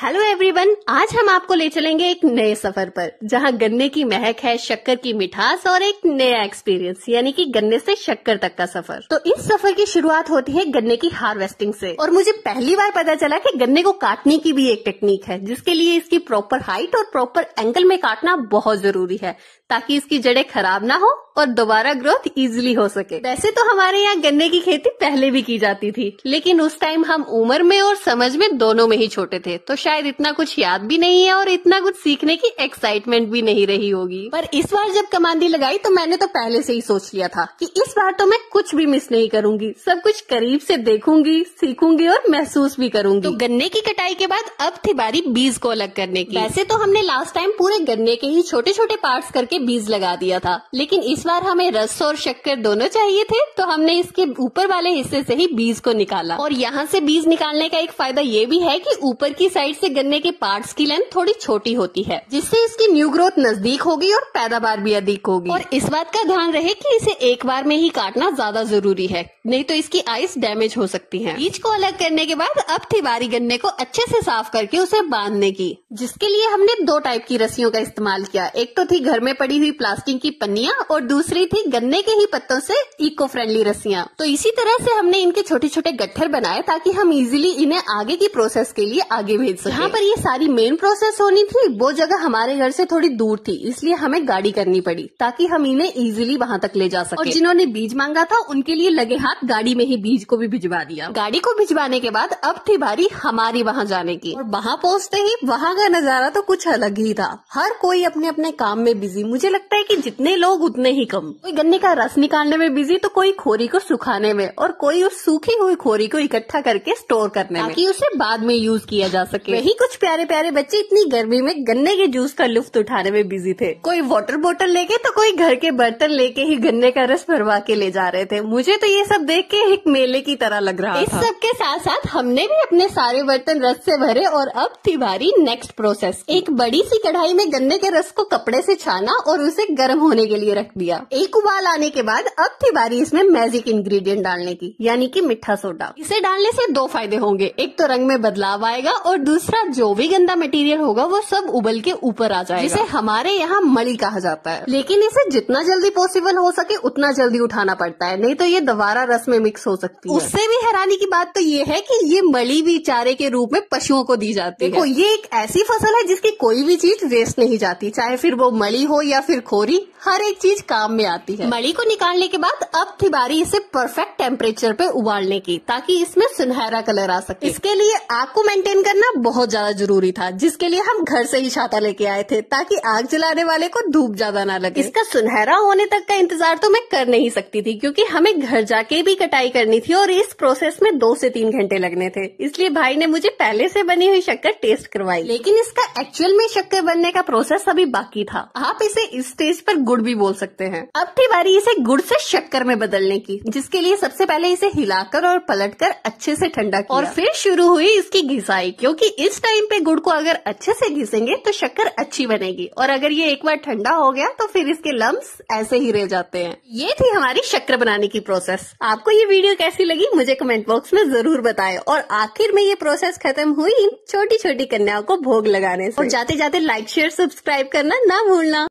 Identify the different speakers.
Speaker 1: Hello everyone, आज हम आपको ले चलेंगे एक नए सफर पर, जहां गन्ने की महक है, शक्कर की मिठास और एक नया एक्सपीरियंस, यानी कि गन्ने से शक्कर तक का सफर। तो इस सफर की शुरुआत होती है गन्ने की हार्वेस्टिंग से। और मुझे पहली बार पता चला कि गन्ने को काटने की भी एक टेक्निक है, जिसके लिए इसकी प्रॉपर हाइट और प्रॉपर एंगल में काटना बहुत जरूरी है, ताकि इसकी जड़ें खराब ना हो और दोबारा ग्रोथ इजीली हो सके। वैसे तो हमारे यहाँ गन्ने की खेती पहले भी की जाती थी, लेकिन उस टाइम हम उम्र में और समझ में दोनों में ही छोटे थे, तो शायद इतना कुछ याद भी नहीं है और इतना कुछ सीखने की एक्साइटमेंट भी नहीं रही होगी। पर इस बार जब कमांडी लगाई तो मैंने तो पहले से ही सोच लिया था कि इस बार तो मैं कुछ भी मिस नहीं करूंगी, सब कुछ करीब से देखूंगी, सीखूंगी और महसूस भी करूंगी। तो गन्ने की कटाई के बाद अब थी बारी बीज को अलग करने की। वैसे तो हमने लास्ट टाइम पूरे गन्ने के ही छोटे छोटे पार्ट्स करके बीज लगा दिया था, लेकिन इस बार हमें रस और शक्कर दोनों चाहिए थे, तो हमने इसके ऊपर वाले हिस्से से ही बीज को निकाला। और यहाँ से बीज निकालने का एक फायदा ये भी है कि ऊपर की साइड से गन्ने के पार्ट्स की लेंथ थोड़ी छोटी होती है, जिससे इसकी न्यू ग्रोथ नजदीक होगी और पैदावार भी अधिक होगी। और इस बात का ध्यान रहे कि इसे एक बार में ही काटना ज्यादा जरूरी है, नहीं तो इसकी आइस डैमेज हो सकती है। बीज को अलग करने के बाद अब थी बारी गन्ने को अच्छे से साफ करके उसे बांधने की, जिसके लिए हमने दो टाइप की रस्सियों का इस्तेमाल किया। एक तो थी घर में पड़ी हुई प्लास्टिक की पन्नियां और दूसरी थी गन्ने के ही पत्तों से इको फ्रेंडली रस्सियां। तो इसी तरह से हमने इनके छोटे छोटे गट्ठर बनाए, ताकि हम इजीली इन्हें आगे की प्रोसेस के लिए आगे भेज सकें। जहाँ पर ये सारी मेन प्रोसेस होनी थी वो जगह हमारे घर से थोड़ी दूर थी, इसलिए हमें गाड़ी करनी पड़ी ताकि हम इन्हें इजीली वहाँ तक ले जा सके। और जिन्होंने बीज मांगा था उनके लिए लगे हाथ गाड़ी में ही बीज को भी भिजवा दिया। गाड़ी को भिजवाने के बाद अब थी बारी हमारी वहाँ जाने की। और वहाँ पहुँचते ही वहाँ का नजारा तो कुछ अलग ही था। हर कोई अपने अपने काम में बिजी। मुझे लगता है कि जितने लोग उतने ही कम। कोई गन्ने का रस निकालने में बिजी, तो कोई खोरी को सुखाने में, और कोई उस सूखी हुई खोरी को इकट्ठा करके स्टोर करने में, ताकि उसे बाद में यूज किया जा सके। वही कुछ प्यारे प्यारे बच्चे इतनी गर्मी में गन्ने के जूस का लुफ्त उठाने में बिजी थे। कोई वाटर बोतल लेके तो कोई घर के बर्तन लेके ही गन्ने का रस भरवा के ले जा रहे थे। मुझे तो ये सब देख के एक मेले की तरह लग रहा था। इस सब के साथ साथ हमने भी अपने सारे बर्तन रस से भरे और अब थी बारी नेक्स्ट प्रोसेस। एक बड़ी सी कढ़ाई में गन्ने के रस को कपड़े से छाना और उसे गर्म होने के लिए रख दिया। एक उबाल आने के बाद अब थी बारी इसमें मैजिक इंग्रेडिएंट डालने की, यानी कि मीठा सोडा। इसे डालने से दो फायदे होंगे, एक तो रंग में बदलाव आएगा और दूसरा जो भी गंदा मटेरियल होगा वो सब उबल के ऊपर आ जाएगा, जिसे हमारे यहाँ मली कहा जाता है। लेकिन इसे जितना जल्दी पॉसिबल हो सके उतना जल्दी उठाना पड़ता है, नहीं तो ये दोबारा रस में मिक्स हो सकती है। उससे भी हैरानी की बात तो ये है कि ये मली भी चारे के रूप में पशुओं को दी जाती है। देखो, ये एक ऐसी फसल है जिसकी कोई भी चीज वेस्ट नहीं जाती, चाहे फिर वो मली हो या फिर खोरी, हर एक चीज काम में आती है। मली को निकालने के बाद अब थी बारी इसे परफेक्ट टेम्परेचर पे उबालने की, ताकि इसमें सुनहरा कलर आ सके। इसके लिए आग को मेंटेन करना बहुत ज्यादा जरूरी था, जिसके लिए हम घर से ही छाता लेके आए थे, ताकि आग जलाने वाले को धूप ज्यादा ना लगे। इसका सुनहरा होने तक का इंतजार तो मैं कर नहीं सकती थी, क्योंकि हमें घर जाके भी कटाई करनी थी और इस प्रोसेस में 2 से 3 घंटे लगने थे। इसलिए भाई ने मुझे पहले से बनी हुई शक्कर टेस्ट करवाई, लेकिन इसका एक्चुअल में शक्कर बनने का प्रोसेस अभी बाकी था। आप इसे इस स्टेज पर गुड़ भी बोल सकते हैं। अब थी बारी इसे गुड़ से शक्कर में बदलने की, जिसके लिए सबसे पहले इसे हिलाकर और पलटकर अच्छे से ठंडा किया और फिर शुरू हुई इसकी घिसाई, क्योंकि इस टाइम पे गुड़ को अगर अच्छे से घिसेंगे तो शक्कर अच्छी बनेगी, और अगर ये एक बार ठंडा हो गया तो फिर इसके लम्स ऐसे ही रह जाते हैं। ये थी हमारी शक्कर बनाने की प्रोसेस। आपको ये वीडियो कैसी लगी मुझे कमेंट बॉक्स में जरूर बताएं। और आखिर में ये प्रोसेस खत्म हुई इन छोटी छोटी कन्याओं को भोग लगाने से। और जाते जाते लाइक शेयर सब्सक्राइब करना ना भूलना।